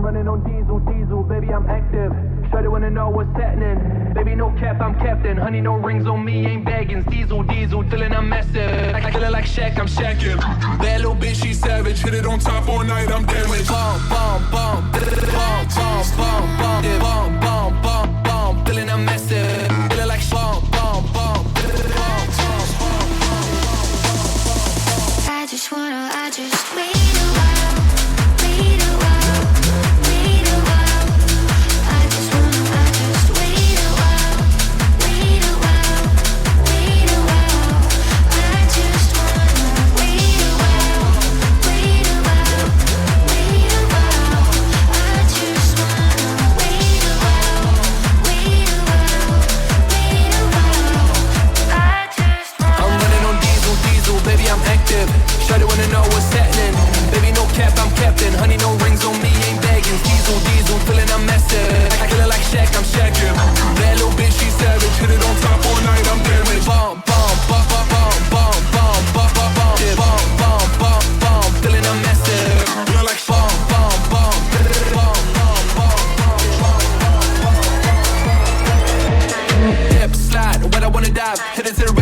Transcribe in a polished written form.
running on diesel, baby, I'm active. Shawty wanna know what's happening. Baby, no cap, I'm captain. Honey, no rings on me, ain't baggins. Diesel, feeling I'm massive. I feel it like Shaq, I'm shacking. That little bitch, she savage. Hit it on top all night, I'm damaged. Bomb, bomb, bomb, bomb, bomb, bomb, bomb, bomb, bomb, bomb, bomb. Feeling I'm massive. Feeling like bomb, bomb, bomb, bomb, bomb, bomb. I just wait a while, wait a while, wait a while. I just wait a while, wait a while, wait a while. I just wanna wait a while, wait a while, wait a while. I just wanna wait a while, wait a while, wait a while. I just wanna. I'm running on diesel, baby, I'm active. Shawty wanna know what's happening. Baby, no cap, I'm captain. Honey, no rings on me, ain't baggins. Diesel, feeling I'm massive. I feel it like Shaq, I'm shacking. That little bitch, she savage. Hit it on top all night, I'm damaged. Bomb, bomb, bomb, bomb, bomb, bomb, bomb, bomb, bomb, yeah, bomb, bomb, bomb, bomb. Feeling I'm massive. Feel like bomb, bomb, bomb, bomb, bomb, bomb, bomb. Dip, slide, where I wanna dive. Hit it to the